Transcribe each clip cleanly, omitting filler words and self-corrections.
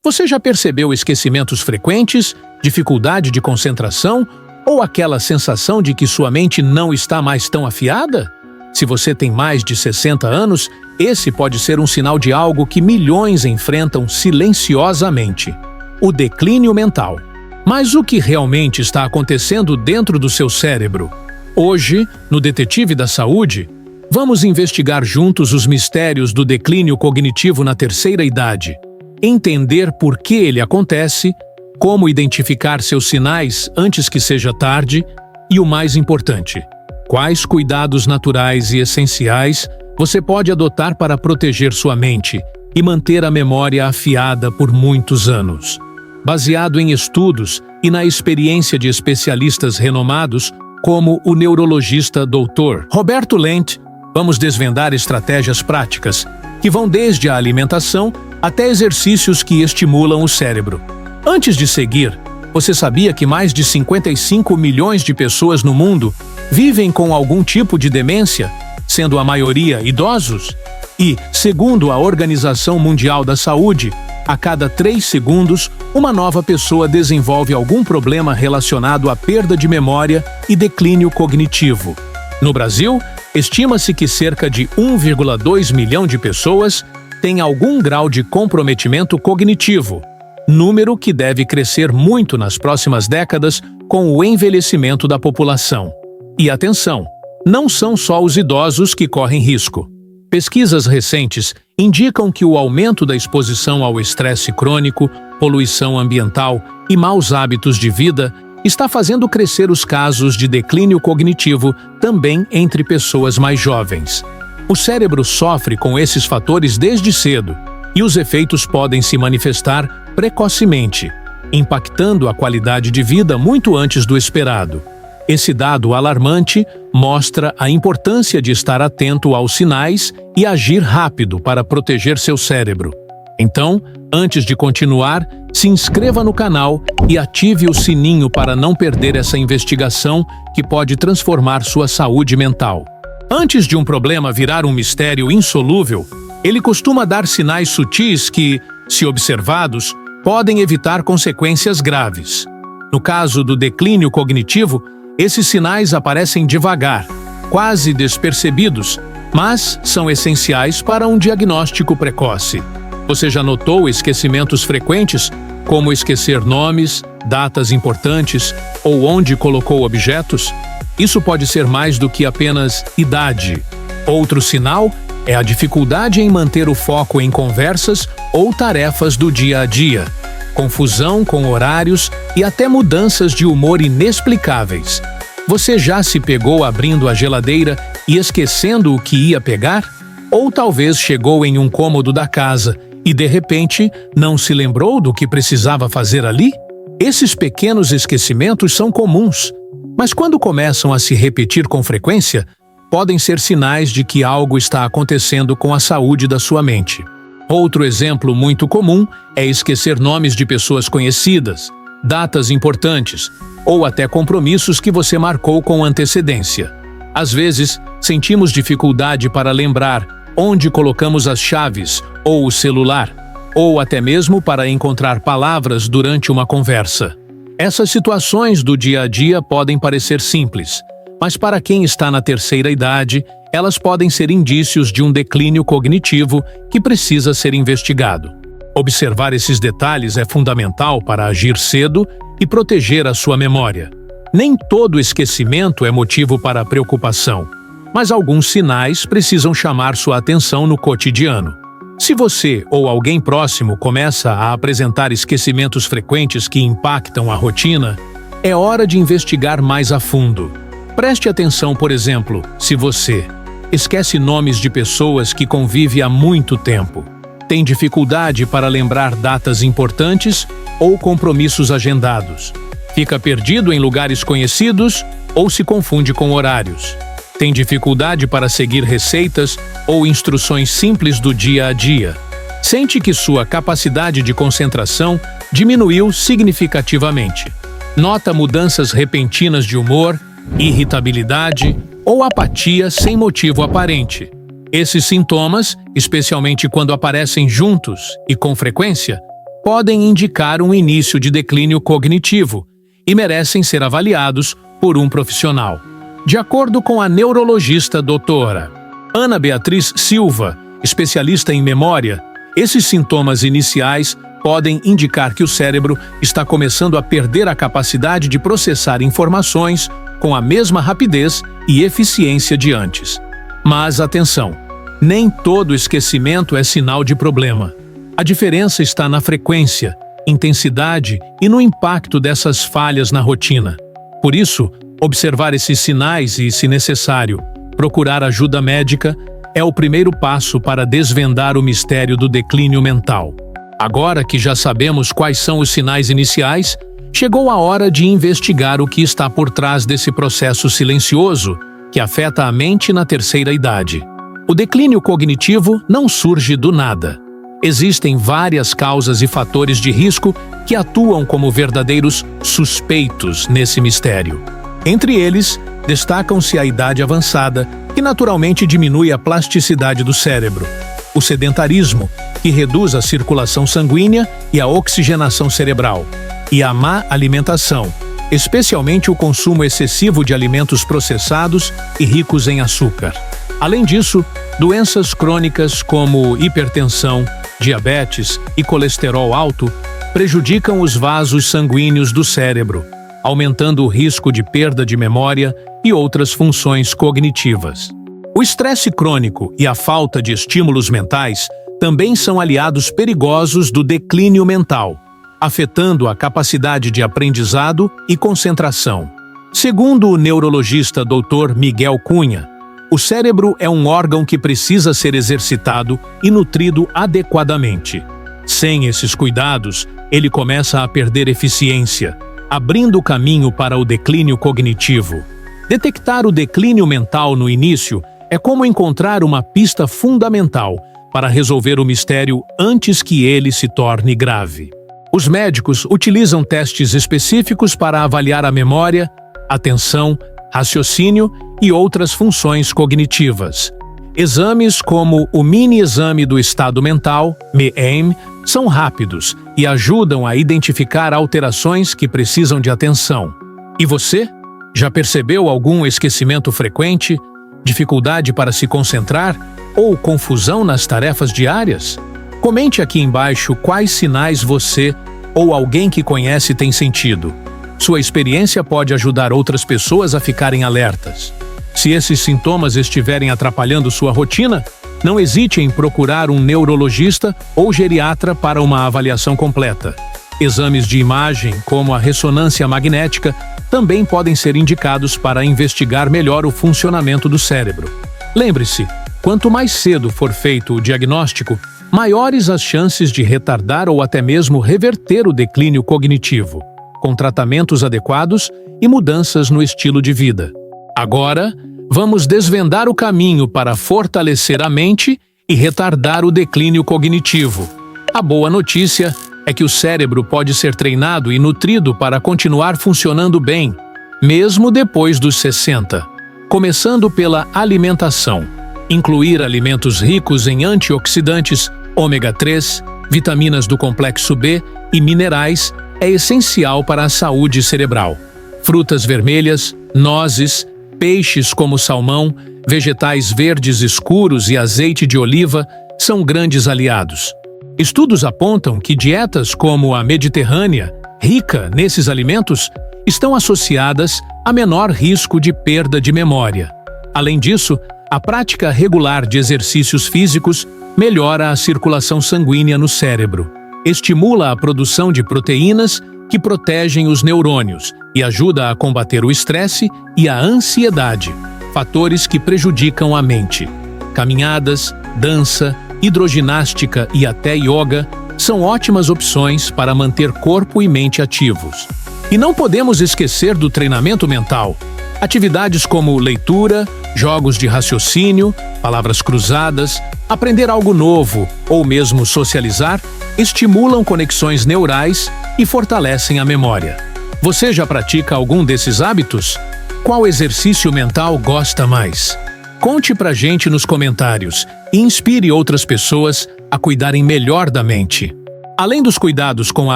Você já percebeu esquecimentos frequentes, dificuldade de concentração ou aquela sensação de que sua mente não está mais tão afiada? Se você tem mais de 60 anos, esse pode ser um sinal de algo que milhões enfrentam silenciosamente: o declínio mental. Mas o que realmente está acontecendo dentro do seu cérebro? Hoje, no Detetive da Saúde, vamos investigar juntos os mistérios do declínio cognitivo na terceira idade, entender por que ele acontece, como identificar seus sinais antes que seja tarde e, o mais importante, quais cuidados naturais e essenciais você pode adotar para proteger sua mente e manter a memória afiada por muitos anos. Baseado em estudos e na experiência de especialistas renomados como o neurologista Dr. Roberto Lent, vamos desvendar estratégias práticas que vão desde a alimentação até exercícios que estimulam o cérebro. Antes de seguir, você sabia que mais de 55 milhões de pessoas no mundo vivem com algum tipo de demência, sendo a maioria idosos? E, segundo a Organização Mundial da Saúde, a cada 3 segundos, uma nova pessoa desenvolve algum problema relacionado à perda de memória e declínio cognitivo. No Brasil, estima-se que cerca de 1,2 milhão de pessoas têm algum grau de comprometimento cognitivo, número que deve crescer muito nas próximas décadas com o envelhecimento da população. E atenção, não são só os idosos que correm risco. Pesquisas recentes indicam que o aumento da exposição ao estresse crônico, poluição ambiental e maus hábitos de vida está fazendo crescer os casos de declínio cognitivo também entre pessoas mais jovens. O cérebro sofre com esses fatores desde cedo, e os efeitos podem se manifestar precocemente, impactando a qualidade de vida muito antes do esperado. Esse dado alarmante mostra a importância de estar atento aos sinais e agir rápido para proteger seu cérebro. Então, antes de continuar, se inscreva no canal e ative o sininho para não perder essa investigação que pode transformar sua saúde mental. Antes de um problema virar um mistério insolúvel, ele costuma dar sinais sutis que, se observados, podem evitar consequências graves. No caso do declínio cognitivo, esses sinais aparecem devagar, quase despercebidos, mas são essenciais para um diagnóstico precoce. Você já notou esquecimentos frequentes, como esquecer nomes, datas importantes ou onde colocou objetos? Isso pode ser mais do que apenas idade. Outro sinal é a dificuldade em manter o foco em conversas ou tarefas do dia a dia, confusão com horários e até mudanças de humor inexplicáveis. Você já se pegou abrindo a geladeira e esquecendo o que ia pegar? Ou talvez chegou em um cômodo da casa e, de repente, não se lembrou do que precisava fazer ali? Esses pequenos esquecimentos são comuns, mas quando começam a se repetir com frequência, podem ser sinais de que algo está acontecendo com a saúde da sua mente. Outro exemplo muito comum é esquecer nomes de pessoas conhecidas, datas importantes ou até compromissos que você marcou com antecedência. Às vezes, sentimos dificuldade para lembrar onde colocamos as chaves ou o celular, ou até mesmo para encontrar palavras durante uma conversa. Essas situações do dia a dia podem parecer simples, mas para quem está na terceira idade, elas podem ser indícios de um declínio cognitivo que precisa ser investigado. Observar esses detalhes é fundamental para agir cedo e proteger a sua memória. Nem todo esquecimento é motivo para preocupação, mas alguns sinais precisam chamar sua atenção no cotidiano. Se você ou alguém próximo começa a apresentar esquecimentos frequentes que impactam a rotina, é hora de investigar mais a fundo. Preste atenção, por exemplo, se você esquece nomes de pessoas que convive há muito tempo, tem dificuldade para lembrar datas importantes ou compromissos agendados, fica perdido em lugares conhecidos ou se confunde com horários, tem dificuldade para seguir receitas ou instruções simples do dia a dia, sente que sua capacidade de concentração diminuiu significativamente, nota mudanças repentinas de humor, irritabilidade ou apatia sem motivo aparente. Esses sintomas, especialmente quando aparecem juntos e com frequência, podem indicar um início de declínio cognitivo e merecem ser avaliados por um profissional. De acordo com a neurologista doutora Ana Beatriz Silva, especialista em memória, esses sintomas iniciais podem indicar que o cérebro está começando a perder a capacidade de processar informações com a mesma rapidez e eficiência de antes. Mas atenção, nem todo esquecimento é sinal de problema. A diferença está na frequência, intensidade e no impacto dessas falhas na rotina. Por isso, observar esses sinais e, se necessário, procurar ajuda médica é o primeiro passo para desvendar o mistério do declínio mental. Agora que já sabemos quais são os sinais iniciais, chegou a hora de investigar o que está por trás desse processo silencioso que afeta a mente na terceira idade. O declínio cognitivo não surge do nada. Existem várias causas e fatores de risco que atuam como verdadeiros suspeitos nesse mistério. Entre eles, destacam-se a idade avançada, que naturalmente diminui a plasticidade do cérebro, o sedentarismo, que reduz a circulação sanguínea e a oxigenação cerebral, e a má alimentação, especialmente o consumo excessivo de alimentos processados e ricos em açúcar. Além disso, doenças crônicas como hipertensão, diabetes e colesterol alto prejudicam os vasos sanguíneos do cérebro, aumentando o risco de perda de memória e outras funções cognitivas. O estresse crônico e a falta de estímulos mentais também são aliados perigosos do declínio mental, afetando a capacidade de aprendizado e concentração. Segundo o neurologista Dr. Miguel Cunha, o cérebro é um órgão que precisa ser exercitado e nutrido adequadamente. Sem esses cuidados, ele começa a perder eficiência, abrindo o caminho para o declínio cognitivo. Detectar o declínio mental no início é como encontrar uma pista fundamental para resolver o mistério antes que ele se torne grave. Os médicos utilizam testes específicos para avaliar a memória, atenção, raciocínio e outras funções cognitivas. Exames como o mini-exame do estado mental, MEM, são rápidos e ajudam a identificar alterações que precisam de atenção. E você? Já percebeu algum esquecimento frequente, dificuldade para se concentrar ou confusão nas tarefas diárias? Comente aqui embaixo quais sinais você ou alguém que conhece tem sentido. Sua experiência pode ajudar outras pessoas a ficarem alertas. Se esses sintomas estiverem atrapalhando sua rotina, não hesite em procurar um neurologista ou geriatra para uma avaliação completa. Exames de imagem, como a ressonância magnética, também podem ser indicados para investigar melhor o funcionamento do cérebro. Lembre-se, quanto mais cedo for feito o diagnóstico, maiores as chances de retardar ou até mesmo reverter o declínio cognitivo, com tratamentos adequados e mudanças no estilo de vida. Agora, vamos desvendar o caminho para fortalecer a mente e retardar o declínio cognitivo. A boa notícia é que o cérebro pode ser treinado e nutrido para continuar funcionando bem, mesmo depois dos 60. Começando pela alimentação. Incluir alimentos ricos em antioxidantes, ômega 3, vitaminas do complexo B e minerais é essencial para a saúde cerebral. Frutas vermelhas, nozes, peixes como salmão, vegetais verdes escuros e azeite de oliva são grandes aliados. Estudos apontam que dietas como a mediterrânea, rica nesses alimentos, estão associadas a menor risco de perda de memória. Além disso, a prática regular de exercícios físicos melhora a circulação sanguínea no cérebro, estimula a produção de proteínas que protegem os neurônios e ajuda a combater o estresse e a ansiedade, fatores que prejudicam a mente. Caminhadas, dança, hidroginástica e até yoga são ótimas opções para manter corpo e mente ativos. E não podemos esquecer do treinamento mental. Atividades como leitura, jogos de raciocínio, palavras cruzadas, aprender algo novo ou mesmo socializar estimulam conexões neurais e fortalecem a memória. Você já pratica algum desses hábitos? Qual exercício mental gosta mais? Conte pra gente nos comentários e inspire outras pessoas a cuidarem melhor da mente. Além dos cuidados com a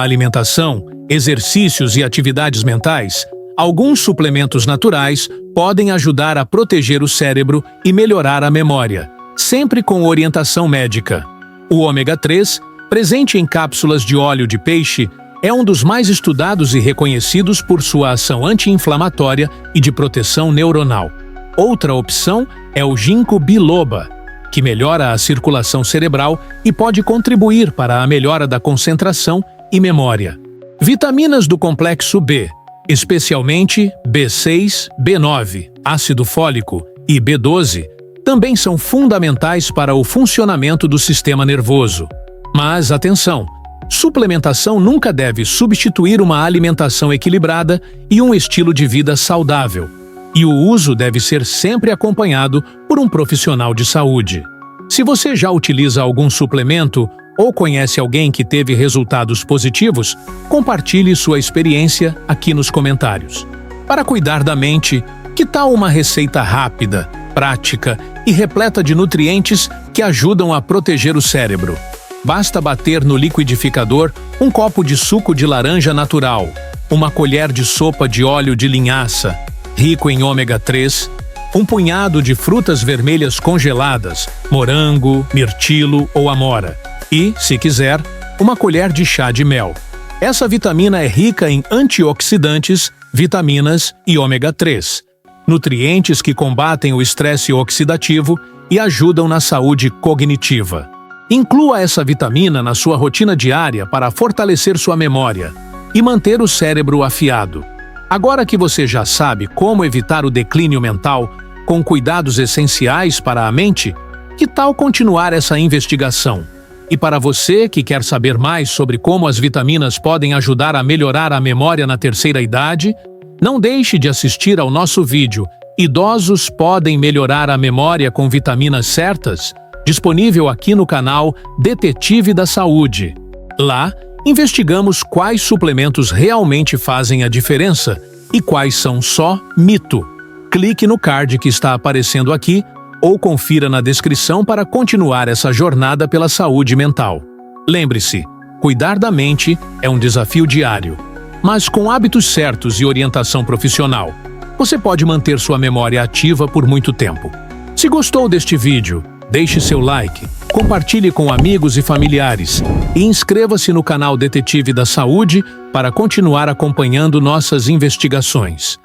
alimentação, exercícios e atividades mentais, alguns suplementos naturais podem ajudar a proteger o cérebro e melhorar a memória, sempre com orientação médica. O ômega 3, presente em cápsulas de óleo de peixe, é um dos mais estudados e reconhecidos por sua ação anti-inflamatória e de proteção neuronal. Outra opção é o ginkgo biloba, que melhora a circulação cerebral e pode contribuir para a melhora da concentração e memória. Vitaminas do complexo B, especialmente B6, B9, ácido fólico e B12, também são fundamentais para o funcionamento do sistema nervoso. Mas atenção! Suplementação nunca deve substituir uma alimentação equilibrada e um estilo de vida saudável, e o uso deve ser sempre acompanhado por um profissional de saúde. Se você já utiliza algum suplemento ou conhece alguém que teve resultados positivos, compartilhe sua experiência aqui nos comentários. Para cuidar da mente, que tal uma receita rápida, prática e repleta de nutrientes que ajudam a proteger o cérebro? Basta bater no liquidificador um copo de suco de laranja natural, uma colher de sopa de óleo de linhaça, rico em ômega 3, um punhado de frutas vermelhas congeladas, morango, mirtilo ou amora, e, se quiser, uma colher de chá de mel. Essa vitamina é rica em antioxidantes, vitaminas e ômega 3, nutrientes que combatem o estresse oxidativo e ajudam na saúde cognitiva. Inclua essa vitamina na sua rotina diária para fortalecer sua memória e manter o cérebro afiado. Agora que você já sabe como evitar o declínio mental com cuidados essenciais para a mente, que tal continuar essa investigação? E para você que quer saber mais sobre como as vitaminas podem ajudar a melhorar a memória na terceira idade, não deixe de assistir ao nosso vídeo Idosos podem melhorar a memória com vitaminas certas? Disponível aqui no canal Detetive da Saúde. Lá, investigamos quais suplementos realmente fazem a diferença e quais são só mito. Clique no card que está aparecendo aqui ou confira na descrição para continuar essa jornada pela saúde mental. Lembre-se, cuidar da mente é um desafio diário, mas com hábitos certos e orientação profissional, você pode manter sua memória ativa por muito tempo. Se gostou deste vídeo, deixe seu like, compartilhe com amigos e familiares e inscreva-se no canal Detetive da Saúde para continuar acompanhando nossas investigações.